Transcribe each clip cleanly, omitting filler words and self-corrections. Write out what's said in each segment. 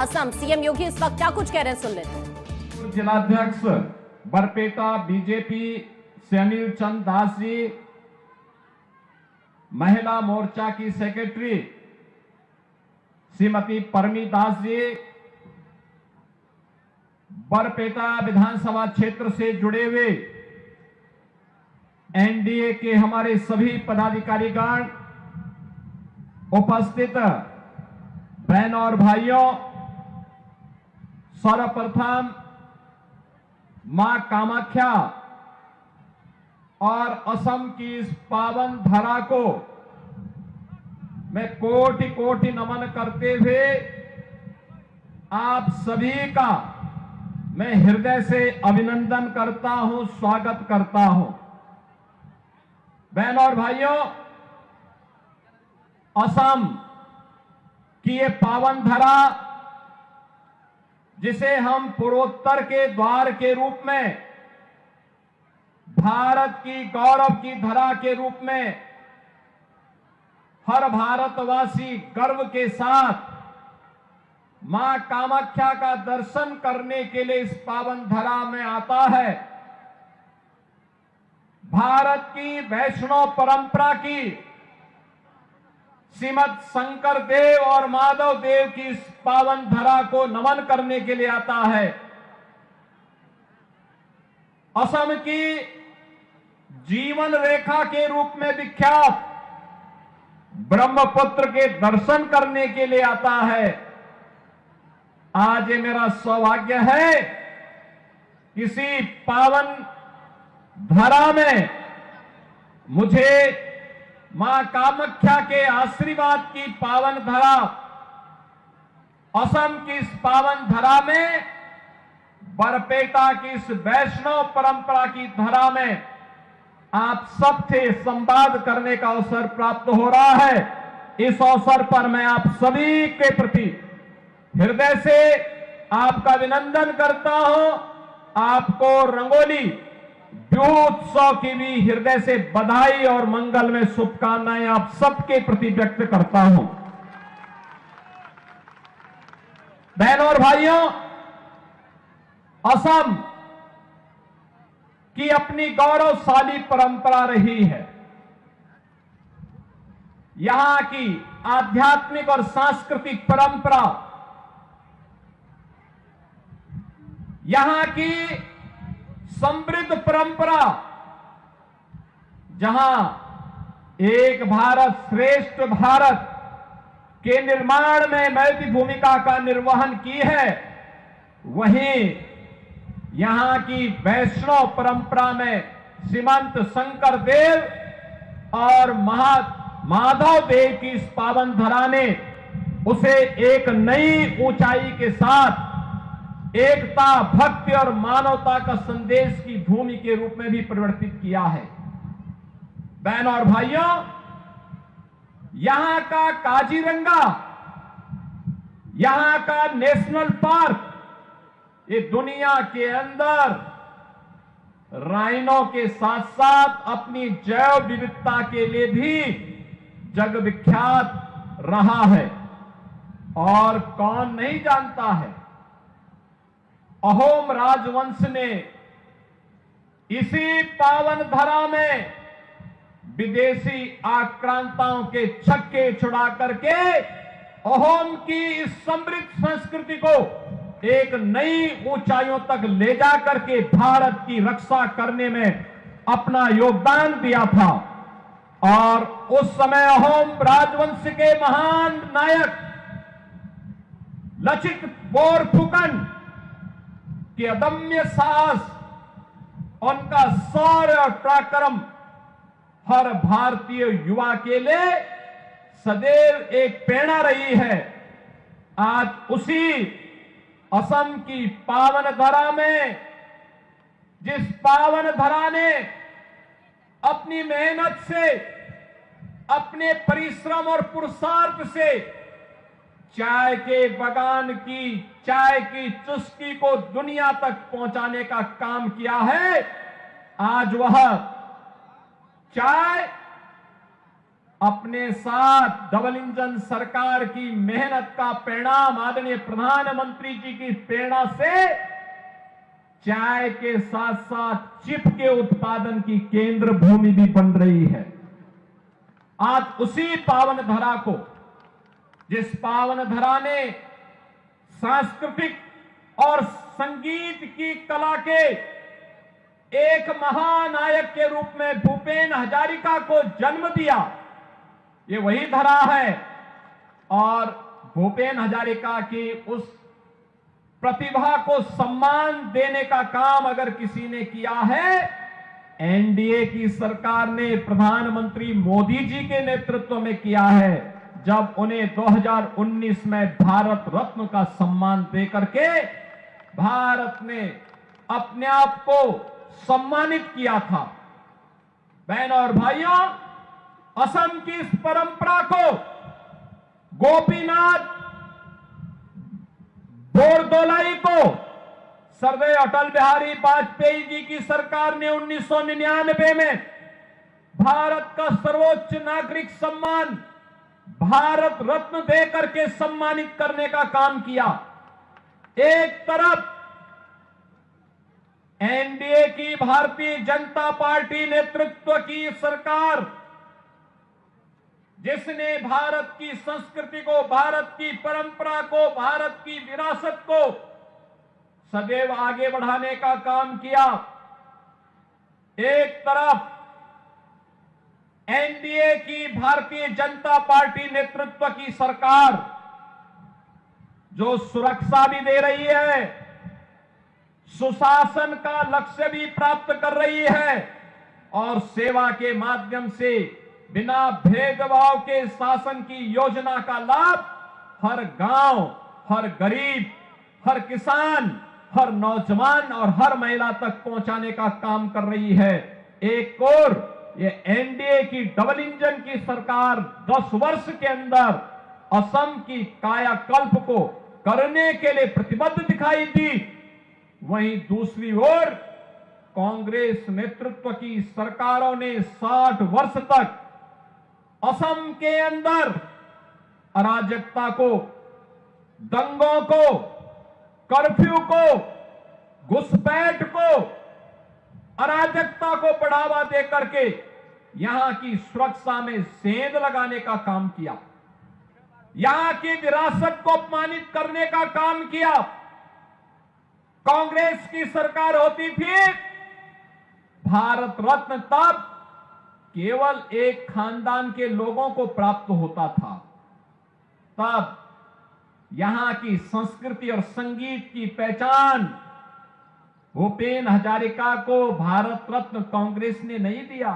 Assam CM योगी इस वक्त क्या कुछ कह रहे हैं, सुन लें। जिलाध्यक्ष बरपेटा बीजेपी सैनिल चंद दास जी, महिला मोर्चा की सेक्रेटरी श्रीमती परमी दास जी, बरपेटा विधानसभा क्षेत्र से जुड़े हुए एनडीए के हमारे सभी पदाधिकारीगण, उपस्थित बहनों और भाइयों, सर्वप्रथम मां कामाख्या और असम की इस पावन धरा को मैं कोटि कोटि नमन करते हुए आप सभी का मैं हृदय से अभिनंदन करता हूं, स्वागत करता हूं। बहनों और भाइयों, असम की ये पावन धरा, जिसे हम पूर्वोत्तर के द्वार के रूप में, भारत की गौरव की धरा के रूप में हर भारतवासी गर्व के साथ मां कामाख्या का दर्शन करने के लिए इस पावन धरा में आता है। भारत की वैष्णव परंपरा की श्रीमद शंकर देव और माधव देव की इस पावन धरा को नमन करने के लिए आता है। असम की जीवन रेखा के रूप में विख्यात ब्रह्मपुत्र के दर्शन करने के लिए आता है। आज ये मेरा सौभाग्य है, किसी पावन धरा में मुझे मां कामाख्या के आशीर्वाद की पावन धरा, असम की इस पावन धरा में, बरपेटा की इस वैष्णव परंपरा की धरा में आप सबसे संवाद करने का अवसर प्राप्त हो रहा है। इस अवसर पर मैं आप सभी के प्रति हृदय से आपका अभिनंदन करता हूं। आपको रंगोली उत्सव की भी हृदय से बधाई और मंगल में शुभकामनाएं आप सबके प्रति व्यक्त करता हूं। बहनों और भाइयों, असम की अपनी गौरवशाली परंपरा रही है। यहां की आध्यात्मिक और सांस्कृतिक परंपरा, यहां की समृद्ध परंपरा, जहां एक भारत श्रेष्ठ भारत के निर्माण में महती भूमिका का निर्वहन की है, वहीं यहां की वैष्णव परंपरा में श्रीमंत शंकर देव और माधव देव की इस पावन धरा ने उसे एक नई ऊंचाई के साथ एकता, भक्ति और मानवता का संदेश की भूमि के रूप में भी परिवर्तित किया है। बहनों और भाइयों, यहां का काजीरंगा, यहां का नेशनल पार्क, ये दुनिया के अंदर राइनो के साथ साथ अपनी जैव विविधता के लिए भी जग विख्यात रहा है। और कौन नहीं जानता है, अहोम राजवंश ने इसी पावन धरा में विदेशी आक्रांताओं के छक्के छुड़ा करके अहोम की इस समृद्ध संस्कृति को एक नई ऊंचाइयों तक ले जा करके भारत की रक्षा करने में अपना योगदान दिया था। और उस समय अहोम राजवंश के महान नायक लचित बोरफुकन की अदम्य साहस, उनका शौर्य और पराक्रम हर भारतीय युवा के लिए सदैव एक प्रेरणा रही है। आज उसी असम की पावन धरा में, जिस पावन धरा ने अपनी मेहनत से, अपने परिश्रम और पुरुषार्थ से चाय के बगान की चाय की चुस्की को दुनिया तक पहुंचाने का काम किया है, आज वह चाय अपने साथ डबल इंजन सरकार की मेहनत का परिणाम आदरणीय प्रधानमंत्री जी की प्रेरणा से चाय के साथ साथ चिप के उत्पादन की केंद्र भूमि भी बन रही है। आज उसी पावन धरा को, जिस पावन धरा ने सांस्कृतिक और संगीत की कला के एक महानायक के रूप में भूपेन हजारिका को जन्म दिया, ये वही धरा है। और भूपेन हजारिका की उस प्रतिभा को सम्मान देने का काम अगर किसी ने किया है, एनडीए की सरकार ने प्रधानमंत्री मोदी जी के नेतृत्व में किया है, जब उन्हें 2019 में भारत रत्न का सम्मान देकर के भारत ने अपने आप को सम्मानित किया था। बहनों और भाइयों, असम की इस परंपरा को गोपीनाथ बोरदोलाई को सरदार अटल बिहारी वाजपेयी जी की सरकार ने 1999 में भारत का सर्वोच्च नागरिक सम्मान भारत रत्न देकर के सम्मानित करने का काम किया। एक तरफ एनडीए की भारतीय जनता पार्टी नेतृत्व की सरकार, जिसने भारत की संस्कृति को, भारत की परंपरा को, भारत की विरासत को सदैव आगे बढ़ाने का काम किया। एक तरफ एनडीए की भारतीय जनता पार्टी नेतृत्व की सरकार जो सुरक्षा भी दे रही है, सुशासन का लक्ष्य भी प्राप्त कर रही है और सेवा के माध्यम से बिना भेदभाव के शासन की योजना का लाभ हर गांव, हर गरीब, हर किसान, हर नौजवान और हर महिला तक पहुंचाने का काम कर रही है। एक और ये एनडीए की डबल इंजन की सरकार 10 वर्ष के अंदर असम की कायाकल्प को करने के लिए प्रतिबद्ध दिखाई दी। वहीं दूसरी ओर कांग्रेस नेतृत्व की सरकारों ने 60 वर्ष तक असम के अंदर अराजकता को, दंगों को, कर्फ्यू को, घुसपैठ को, अराजकता को बढ़ावा देकर के यहां की सुरक्षा में सेंध लगाने का काम किया, यहां की विरासत को अपमानित करने का काम किया। कांग्रेस की सरकार होती थी, भारत रत्न तब केवल एक खानदान के लोगों को प्राप्त होता था। तब यहां की संस्कृति और संगीत की पहचान भूपेन हजारिका को भारत रत्न कांग्रेस ने नहीं दिया।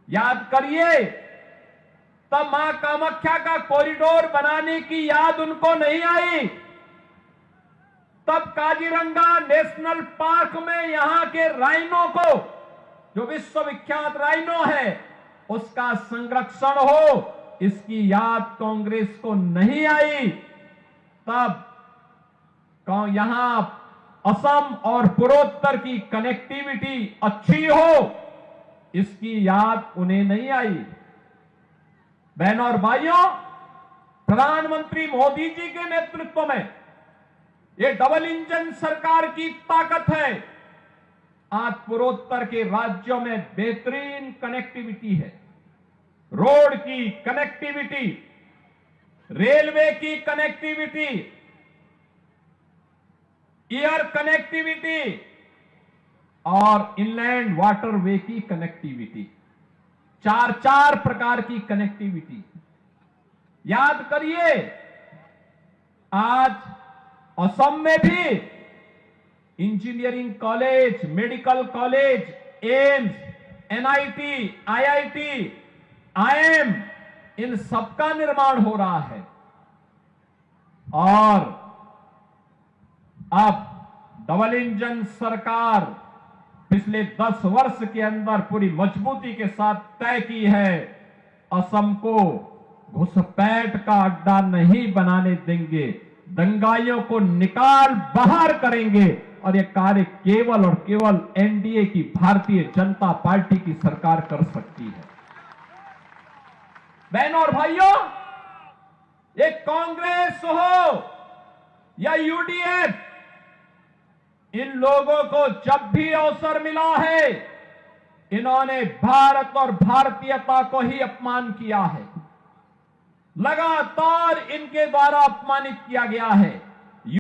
याद करिए, तब मां कामाख्या का कॉरिडोर बनाने की याद उनको नहीं आई। तब काजीरंगा नेशनल पार्क में यहां के राइनो को, जो विश्वविख्यात राइनो है, उसका संरक्षण हो, इसकी याद कांग्रेस को नहीं आई। तब यहां असम और पूर्वोत्तर की कनेक्टिविटी अच्छी हो, इसकी याद उन्हें नहीं आई। बहनों और भाइयों, प्रधानमंत्री मोदी जी के नेतृत्व में ये डबल इंजन सरकार की ताकत है। आज पूर्वोत्तर के राज्यों में बेहतरीन कनेक्टिविटी है, रोड की कनेक्टिविटी, रेलवे की कनेक्टिविटी, एयर कनेक्टिविटी और इनलैंड वाटरवे की कनेक्टिविटी, चार प्रकार की कनेक्टिविटी। याद करिए, आज असम में भी engineering college, medical college, AIIMS, NIT, IIT, IM, इन सबका निर्माण हो रहा है। और अब डबल इंजन सरकार पिछले 10 वर्ष के अंदर पूरी मजबूती के साथ तय की है, असम को घुसपैठ का अड्डा नहीं बनाने देंगे, दंगाइयों को निकाल बाहर करेंगे। और यह कार्य केवल और केवल एनडीए की भारतीय जनता पार्टी की सरकार कर सकती है। बहनों और भाइयों, ये कांग्रेस हो या यूडीएफ, इन लोगों को जब भी अवसर मिला है, इन्होंने भारत और भारतीयता को ही अपमान किया है। लगातार इनके द्वारा अपमानित किया गया है।